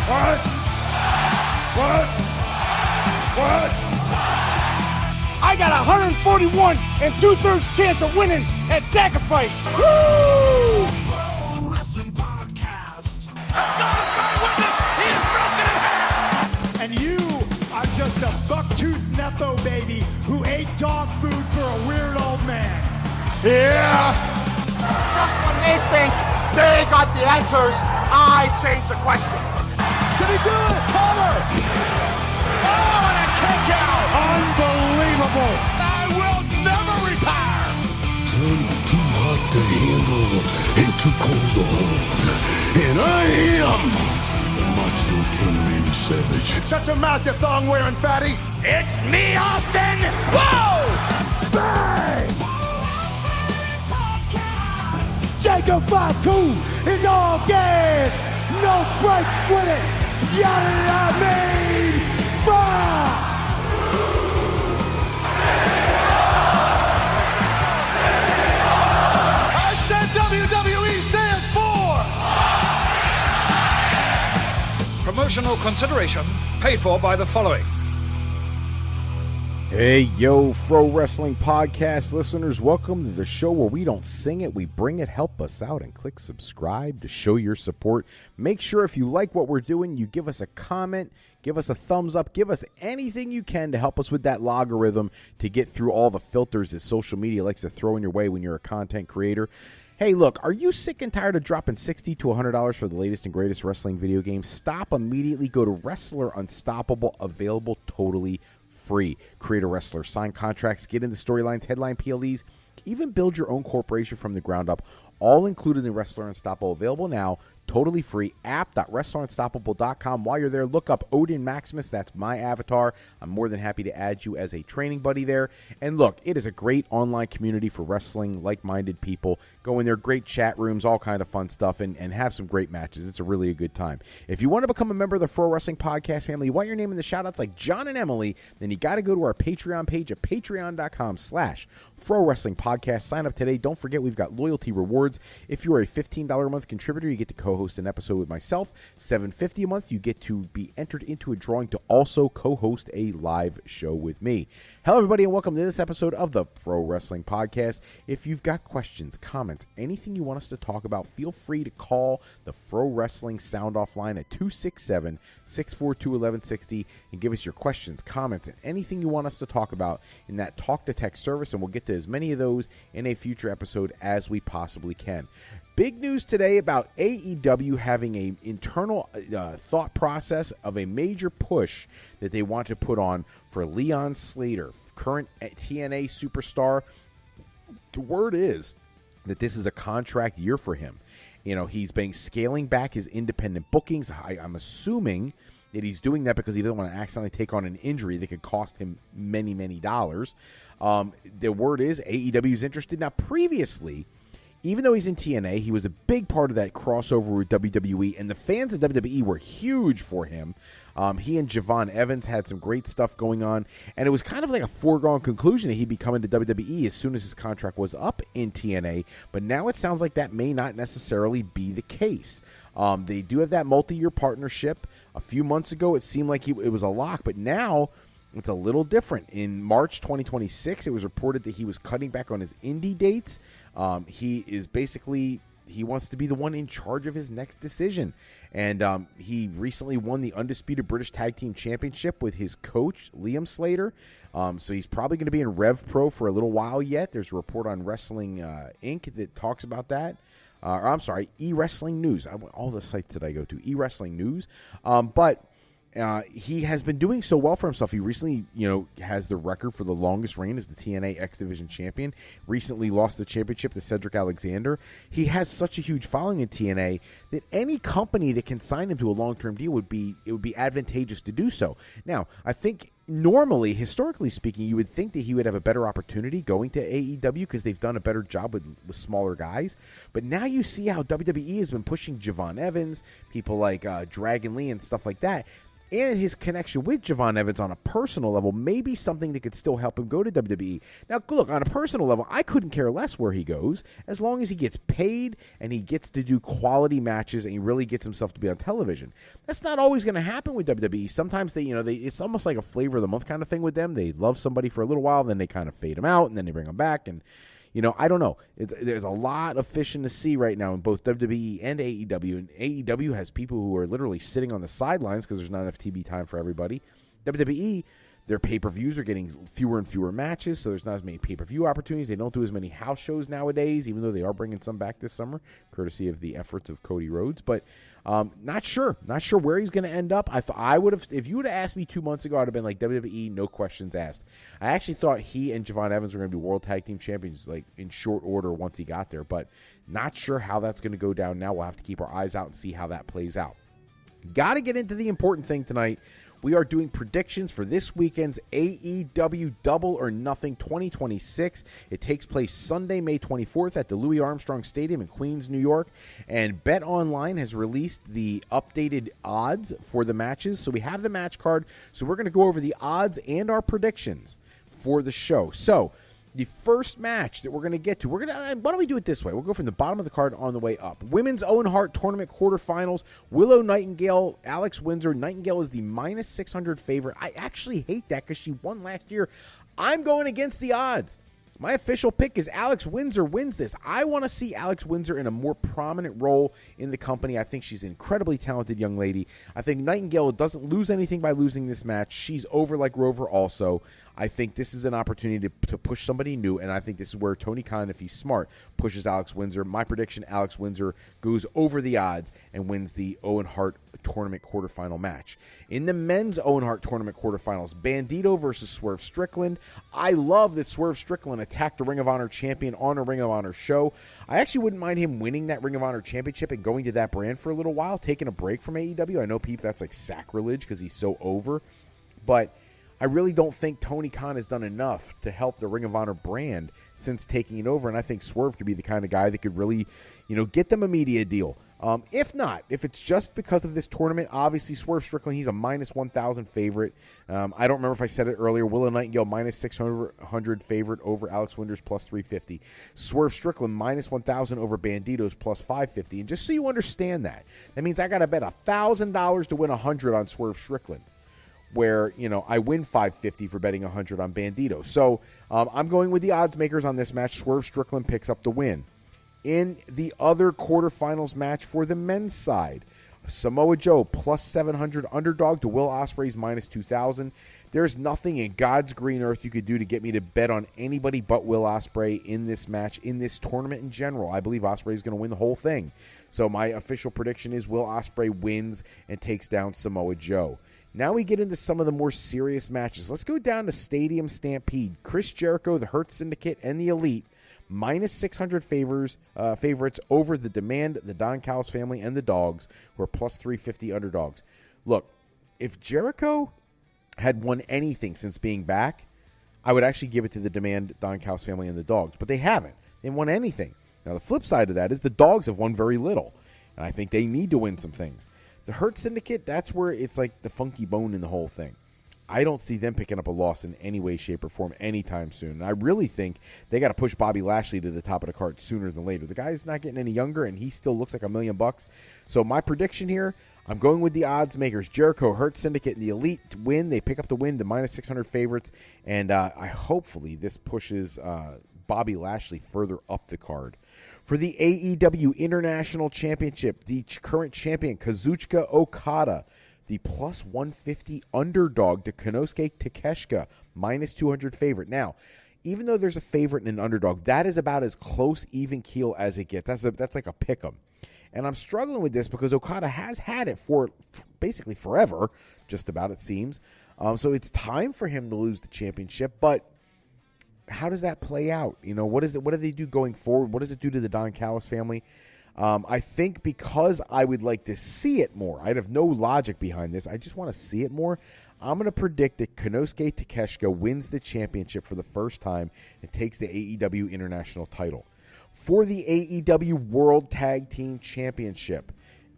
What? What? What? I got a 141 and 2/3 chance of winning at Sacrifice. Woo! Wrestling Podcast. Let's go to start with this. He is broken in half. And you are just a buck-toothed Nepo baby who ate dog food for a weird old man. Yeah. Just when they think they got the answers, I change the questions. Did he do it? Cover! Oh, and a kick out. Unbelievable. I will never retire. I'm too hot to handle and too cold to hold. And I am the Macho King Randy Savage. Shut your mouth, you thong-wearing fatty. It's me, Austin. Whoa! Bang! Jacob 5'2" is all gas. No brakes with it. Yada mean fire. I said WWE stands for... Promotional consideration paid for by the following. Hey, yo, Fro Wrestling Podcast listeners, welcome to the show where we don't sing it, we bring it. Help us out and click subscribe to show your support. Make sure if you like what we're doing, you give us a comment, give us a thumbs up, give us anything you can to help us with that logarithm to get through all the filters that social media likes to throw in your way when you're a content creator. Hey, look, are you sick and tired of dropping $60 to $100 for the latest and greatest wrestling video games? Stop immediately. Go to Wrestler Unstoppable, available totally free. Create a wrestler, sign contracts, get into storylines, headline PLEs, even build your own corporation from the ground up. All included in Wrestler Unstoppable, available now, totally free. App.wrestlerunstoppable.com. While you're there, look up Odin Maximus. That's my avatar. I'm more than happy to add you as a training buddy there. And look, it is a great online community for wrestling, like-minded people. Go in there, great chat rooms, all kind of fun stuff, and have some great matches. It's a good time. If you want to become a member of the Fro Wrestling Podcast family, you want your name in the shout-outs like John and Emily, then you got to go to our Patreon page at patreon.com/Fro Wrestling Podcast. Sign up today. Don't forget, we've got loyalty rewards. If you're a $15 a month contributor, you get to co-host an episode with myself. $7.50 a month, you get to be entered into a drawing to also co-host a live show with me. Hello, everybody, and welcome to this episode of the Fro Wrestling Podcast. If you've got questions, comments, anything you want us to talk about, feel free to call the Fro Wrestling Sound Off line at 267-642-1160 and give us your questions, comments, and anything you want us to talk about in that talk-to-text service, and we'll get to as many of those in a future episode as we possibly can. Big news today about AEW having an internal thought process of a major push that they want to put on for Leon Slater, current TNA superstar. The word is that this is a contract year for him. You know, he's been scaling back his independent bookings. I'm assuming that he's doing that because he doesn't want to accidentally take on an injury that could cost him many, many dollars. The word is AEW is interested. Now, previously, even though he's in TNA, he was a big part of that crossover with WWE, and the fans of WWE were huge for him. He and Javon Evans had some great stuff going on, and it was kind of like a foregone conclusion that he'd be coming to WWE as soon as his contract was up in TNA, but now it sounds like that may not necessarily be the case. They do have that multi-year partnership. A few months ago, it seemed like it was a lock, but now it's a little different. In March 2026, it was reported that he was cutting back on his indie dates. He wants to be the one in charge of his next decision. And he recently won the Undisputed British Tag Team Championship with his coach, Leon Slater. So he's probably going to be in Rev Pro for a little while yet. There's a report on Wrestling Inc. that talks about that. E-Wrestling News. All the sites that I go to, E-Wrestling News. But he has been doing so well for himself. He recently, has the record for the longest reign as the TNA X Division champion. Recently lost the championship to Cedric Alexander. He has such a huge following in TNA that any company that can sign him to a long-term deal would be advantageous to do so. Now, I think normally, historically speaking, you would think that he would have a better opportunity going to AEW because they've done a better job with smaller guys. But now you see how WWE has been pushing Javon Evans, people like Dragon Lee and stuff like that. and his connection with Javon Evans on a personal level may be something that could still help him go to WWE. Now, look, on a personal level, I couldn't care less where he goes as long as he gets paid and he gets to do quality matches and he really gets himself to be on television. That's not always going to happen with WWE. Sometimes it's almost like a flavor of the month kind of thing with them. They love somebody for a little while, then they kind of fade them out, and then they bring them back, and I don't know. There's a lot of fish in the sea right now in both WWE and AEW. And AEW has people who are literally sitting on the sidelines because there's not enough TV time for everybody. WWE, their pay-per-views are getting fewer and fewer matches, so there's not as many pay-per-view opportunities. They don't do as many house shows nowadays, even though they are bringing some back this summer, courtesy of the efforts of Cody Rhodes. But not sure where he's going to end up. I would have, if you would have asked me 2 months ago, I'd have been like WWE, no questions asked. I actually thought he and Javon Evans were going to be World Tag Team Champions, like in short order once he got there. But not sure how that's going to go down now. We'll have to keep our eyes out and see how that plays out. Got to get into the important thing tonight. We are doing predictions for this weekend's AEW Double or Nothing 2026. It takes place Sunday, May 24th at the Louis Armstrong Stadium in Queens, New York. And BetOnline has released the updated odds for the matches. So we have the match card. So we're going to go over the odds and our predictions for the show. So the first match that we're going to get to, why don't we do it this way? We'll go from the bottom of the card on the way up. Women's Owen Hart Tournament quarterfinals. Willow Nightingale, Alex Windsor. Nightingale is the minus 600 favorite. I actually hate that because she won last year. I'm going against the odds. My official pick is Alex Windsor wins this. I want to see Alex Windsor in a more prominent role in the company. I think she's an incredibly talented young lady. I think Nightingale doesn't lose anything by losing this match. She's over like Rover also. I think this is an opportunity to push somebody new, and I think this is where Tony Khan, if he's smart, pushes Alex Windsor. My prediction, Alex Windsor goes over the odds and wins the Owen Hart Tournament quarterfinal match. In the men's Owen Hart Tournament quarterfinals, Bandito versus Swerve Strickland. I love that Swerve Strickland attacked the Ring of Honor champion on a Ring of Honor show. I actually wouldn't mind him winning that Ring of Honor championship and going to that brand for a little while, taking a break from AEW. I know people, that's like sacrilege because he's so over, but I really don't think Tony Khan has done enough to help the Ring of Honor brand since taking it over, and I think Swerve could be the kind of guy that could really, get them a media deal. If not, if it's just because of this tournament, obviously Swerve Strickland, he's a minus 1,000 favorite. I don't remember if I said it earlier. Willow Nightingale, minus 600 favorite over Alex Windsor, plus 350. Swerve Strickland, minus 1,000 over Bandito's, plus 550. And just so you understand that means I got to bet $1,000 to win 100 on Swerve Strickland, where, I win $550 for betting 100 on Bandito. So I'm going with the odds makers on this match. Swerve Strickland picks up the win. In the other quarterfinals match for the men's side, Samoa Joe plus 700 underdog to Will Ospreay's minus 2,000. There's nothing in God's green earth you could do to get me to bet on anybody but Will Ospreay in this match, in this tournament in general. I believe Ospreay is going to win the whole thing. So my official prediction is Will Ospreay wins and takes down Samoa Joe. Now we get into some of the more serious matches. Let's go down to Stadium Stampede. Chris Jericho, the Hurt Syndicate, and the Elite, minus 600 favorites over the Demand, the Don Callis family, and the Dogs, who are plus 350 underdogs. Look, if Jericho had won anything since being back, I would actually give it to the Demand, Don Callis family, and the Dogs. But they haven't. They haven't won anything. Now, the flip side of that is the Dogs have won very little, and I think they need to win some things. The Hurt Syndicate, that's where it's like the funky bone in the whole thing. I don't see them picking up a loss in any way, shape, or form anytime soon. And I really think they got to push Bobby Lashley to the top of the card sooner than later. The guy's not getting any younger, and he still looks like $1 million. So my prediction here, I'm going with the odds makers. Jericho, Hurt Syndicate, and the Elite win. They pick up the win, the minus 600 favorites. And hopefully this pushes Bobby Lashley further up the card. For the AEW International Championship, the current champion, Kazuchika Okada, the plus 150 underdog to Konosuke Takeshita, minus 200 favorite. Now, even though there's a favorite and an underdog, that is about as close even keel as it gets. That's like a pick'em. And I'm struggling with this because Okada has had it for basically forever, just about it seems. So it's time for him to lose the championship, but how does that play out? What do they do going forward? What does it do to the Don Callis family? I think because I would like to see it more, I have no logic behind this. I just want to see it more. I'm going to predict that Konosuke Takeshita wins the championship for the first time and takes the AEW International title. For the AEW World Tag Team Championship,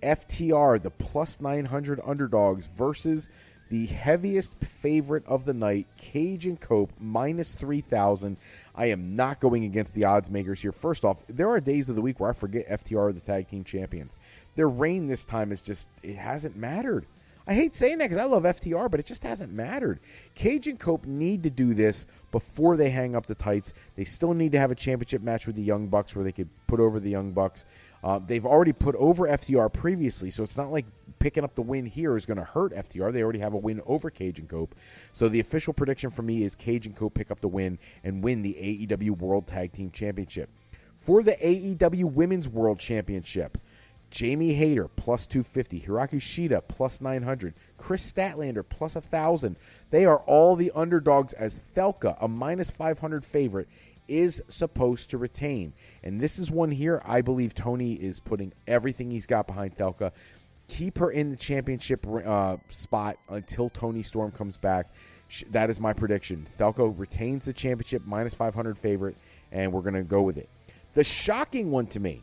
FTR, the plus 900 underdogs, versus the heaviest favorite of the night, Cage and Cope, minus 3,000. I am not going against the odds makers here. First off, there are days of the week where I forget FTR are the tag team champions. Their reign this time is just, it hasn't mattered. I hate saying that because I love FTR, but it just hasn't mattered. Cage and Cope need to do this before they hang up the tights. They still need to have a championship match with the Young Bucks where they could put over the Young Bucks. They've already put over FTR previously, so it's not like picking up the win here is going to hurt FTR. They already have a win over Cage and Cope. So the official prediction for me is Cage and Cope pick up the win and win the AEW World Tag Team Championship. For the AEW Women's World Championship, Jamie Hayter, plus 250. Hiraki Shida, plus 900. Chris Statlander, plus 1,000. They are all the underdogs as Thelka, a minus 500 favorite, is supposed to retain. And this is one here I believe Tony is putting everything he's got behind Thelka. Keep her in the championship spot until Tony Storm comes back. That is my prediction. Thelka retains the championship, minus 500 favorite, and we're going to go with it. The shocking one to me,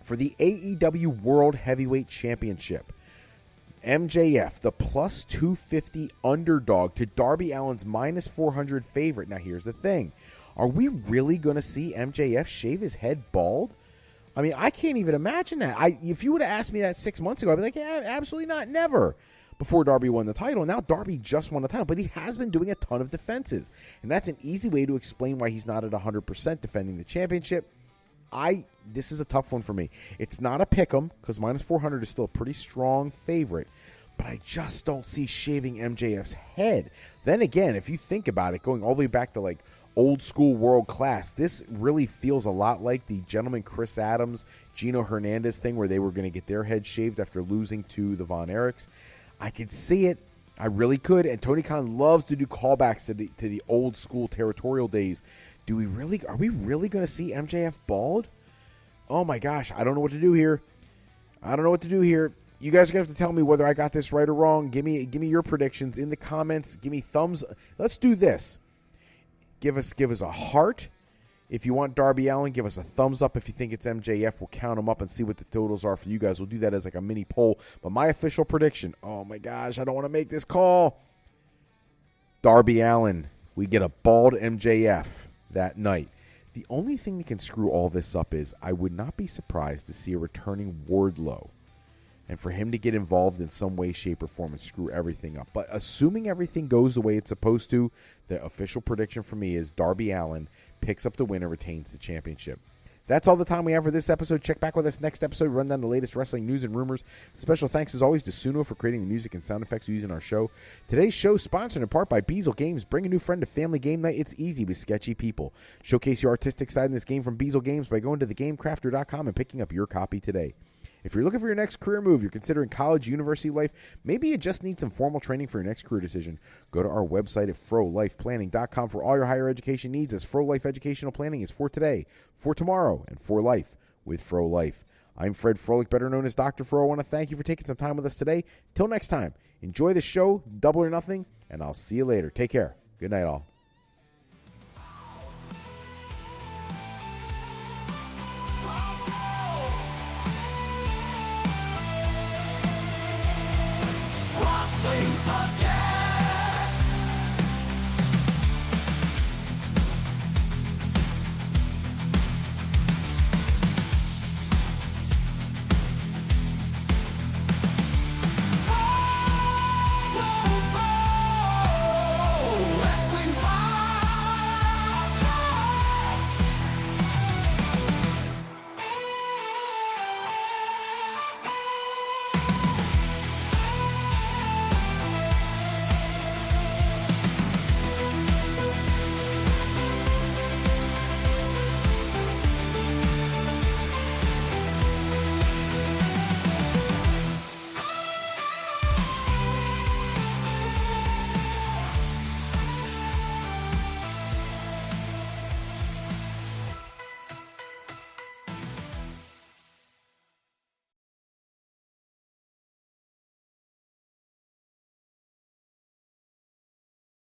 for the AEW World Heavyweight Championship, MJF, the plus 250 underdog to Darby Allin's minus 400 favorite. Now, here's the thing. Are we really going to see MJF shave his head bald? I mean, I can't even imagine that. If you would have asked me that 6 months ago, I'd be like, yeah, absolutely not, never. Before Darby won the title. Now Darby just won the title, but he has been doing a ton of defenses. And that's an easy way to explain why he's not at 100% defending the championship. This is a tough one for me. It's not a pick'em because minus 400 is still a pretty strong favorite, but I just don't see shaving MJF's head. Then again, if you think about it, going all the way back to like old school world class, this really feels a lot like the gentleman Chris Adams, Gino Hernandez thing where they were going to get their head shaved after losing to the Von Erichs. I could see it. I really could. And Tony Khan loves to do callbacks to the old school territorial days. Are we really going to see MJF bald? Oh my gosh, I don't know what to do here. You guys are going to have to tell me whether I got this right or wrong. Give me your predictions in the comments. Give me thumbs. Let's do this. Give us a heart if you want Darby Allin. Give us a thumbs up if you think it's MJF. We'll count them up and see what the totals are for you guys. We'll do that as like a mini poll. But my official prediction, oh my gosh, I don't want to make this call. Darby Allin, we get a bald MJF that night. The only thing that can screw all this up is I would not be surprised to see a returning Wardlow and for him to get involved in some way, shape, or form and screw everything up. But assuming everything goes the way it's supposed to, the official prediction for me is Darby Allin picks up the win and retains the championship. That's all the time we have for this episode. Check back with us next episode. Run down the latest wrestling news and rumors. Special thanks, as always, to Suno for creating the music and sound effects we use in our show. Today's show is sponsored in part by Beazle Games. Bring a new friend to family game night. It's easy with Sketchy people. Showcase your artistic side in this game from Beazle Games by going to thegamecrafter.com and picking up your copy today. If you're looking for your next career move, you're considering college, university life, maybe you just need some formal training for your next career decision, go to our website at frolifeplanning.com for all your higher education needs, as Fro Life Educational Planning is for today, for tomorrow, and for life with Fro Life. I'm Fred Froelich, better known as Dr. Fro. I want to thank you for taking some time with us today. Till next time, enjoy the show, Double or Nothing, and I'll see you later. Take care. Good night, all. Podcast.